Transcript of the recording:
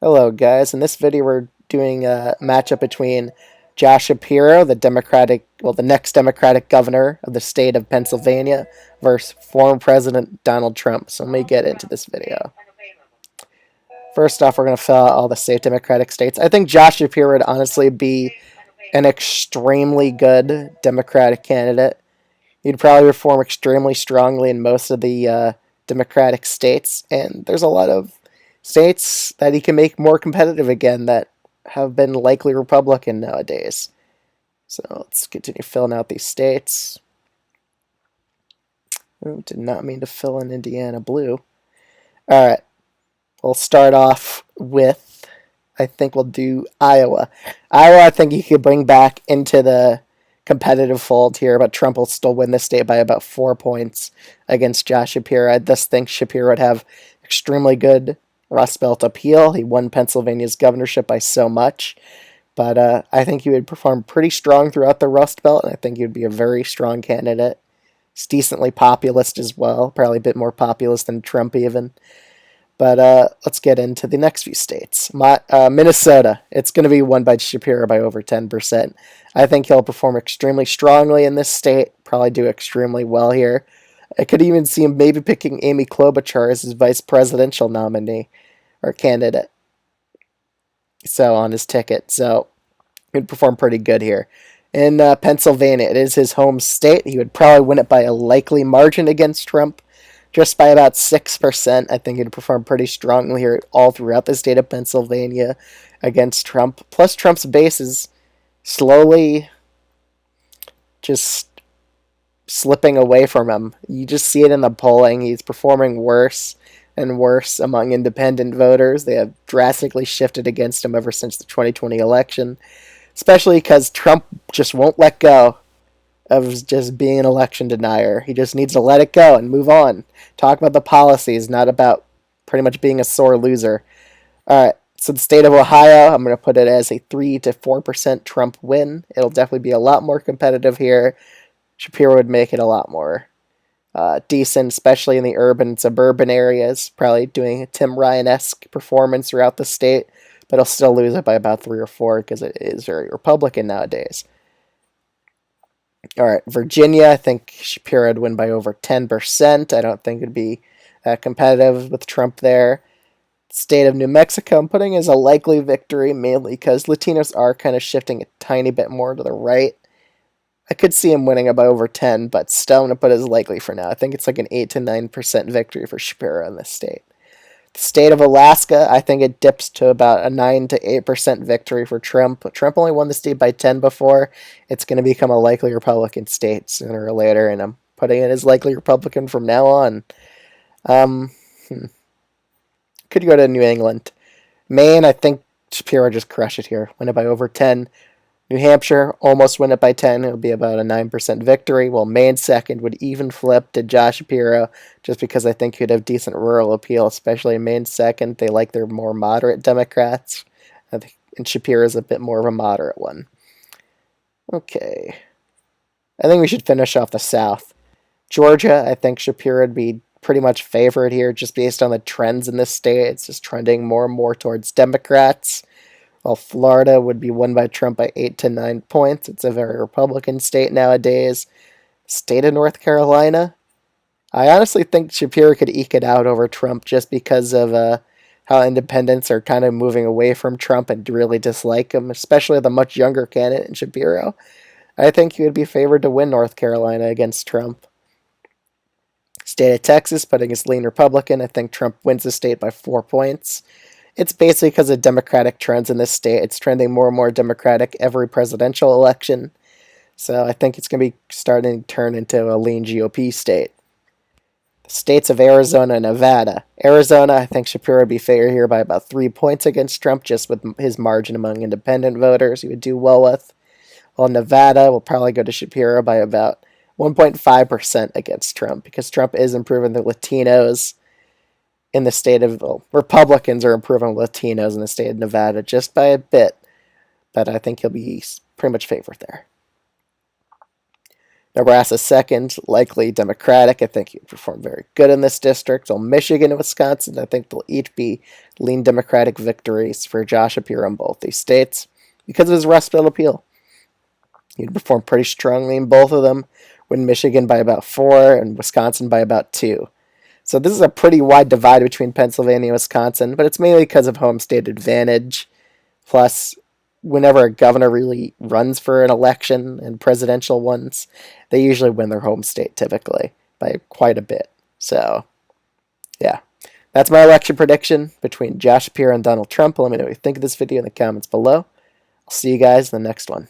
Hello, guys. In this video, we're doing a matchup between Josh Shapiro, the next Democratic governor of the state of Pennsylvania, versus former President Donald Trump. So let me get into this video. First off, we're going to fill out all the safe Democratic states. I think Josh Shapiro would honestly be an extremely good Democratic candidate. He'd probably perform extremely strongly in most of the Democratic states, and there's a lot of states that he can make more competitive again that have been likely Republican nowadays. So let's continue filling out these states. Ooh, did not mean to fill in Indiana blue. All right, we'll start off with, I think we'll do Iowa. Iowa, I think you could bring back into the competitive fold here, but Trump will still win this state by about 4 points against Josh Shapiro. I just think Shapiro would have extremely good Rust Belt appeal. He won Pennsylvania's governorship by so much, but I think he would perform pretty strong throughout the Rust Belt, and I think he would be a very strong candidate. He's decently populist as well, probably a bit more populist than Trump even. But let's get into the next few states. Minnesota, it's going to be won by Shapiro by over 10%. I think he'll perform extremely strongly in this state, probably do extremely well here. I could even see him maybe picking Amy Klobuchar as his vice presidential nominee or candidate. So on his ticket. So he'd perform pretty good here. In Pennsylvania, it is his home state. He would probably win it by a likely margin against Trump, just by about 6%. I think he'd perform pretty strongly here all throughout the state of Pennsylvania against Trump. Plus, Trump's base is slowly just slipping away from him. You just see it in the polling. He's performing worse and worse among independent voters. They have drastically shifted against him ever since the 2020 election, especially because Trump just won't let go of just being an election denier. He just needs to let it go and move on. Talk about the policies, not about pretty much being a sore loser. All right, so the state of Ohio, I'm going to put it as a 3 to 4% Trump win. It'll definitely be a lot more competitive here. Shapiro would make it a lot more decent, especially in the urban and suburban areas. Probably doing a Tim Ryan-esque performance throughout the state, but he'll still lose it by about 3 or 4 because it is very Republican nowadays. All right, Virginia, I think Shapiro would win by over 10%. I don't think it'd be competitive with Trump there. State of New Mexico, I'm putting as a likely victory, mainly because Latinos are kind of shifting a tiny bit more to the right. I could see him winning it by over 10, but still I'm going to put it as likely for now. I think it's like an 8 to 9% victory for Shapiro in this state. The state of Alaska, I think it dips to about a 9 to 8% victory for Trump. Trump only won the state by 10 before. It's going to become a likely Republican state sooner or later, and I'm putting it as likely Republican from now on. Could go to New England. Maine, I think Shapiro just crush it here. Win it by over 10. New Hampshire, almost win it by 10. It would be about a 9% victory, while Maine second would even flip to Josh Shapiro, just because I think he'd have decent rural appeal, especially in Maine second. They like their more moderate Democrats, and Shapiro is a bit more of a moderate one. Okay. I think we should finish off the South. Georgia, I think Shapiro would be pretty much favored here, just based on the trends in this state. It's just trending more and more towards Democrats. While Florida would be won by Trump by 8 to 9 points. It's a very Republican state nowadays. State of North Carolina, I honestly think Shapiro could eke it out over Trump just because of how independents are kind of moving away from Trump and really dislike him, especially the much younger candidate in Shapiro. I think he would be favored to win North Carolina against Trump. State of Texas, putting his lean Republican, I think Trump wins the state by 4 points. It's basically because of Democratic trends in this state. It's trending more and more Democratic every presidential election. So I think it's going to be starting to turn into a lean GOP state. The states of Arizona and Nevada. Arizona, I think Shapiro would be favored here by about 3 points against Trump, just with his margin among independent voters he would do well with. While Nevada will probably go to Shapiro by about 1.5% against Trump, because Trump is improving the Latinos in the state of, Republicans are improving Latinos in the state of Nevada just by a bit, but I think he'll be pretty much favored there. Nebraska second, likely Democratic. I think he'd perform very good in this district. While Michigan and Wisconsin, I think they'll each be lean Democratic victories for Josh Shapiro in both these states because of his Rust Belt appeal. He'd perform pretty strongly in both of them, win Michigan by about 4 and Wisconsin by about 2. So this is a pretty wide divide between Pennsylvania and Wisconsin, but it's mainly because of home state advantage. Plus, whenever a governor really runs for an election and presidential ones, they usually win their home state typically by quite a bit. So, yeah. That's my election prediction between Josh Shapiro and Donald Trump. Let me know what you think of this video in the comments below. I'll see you guys in the next one.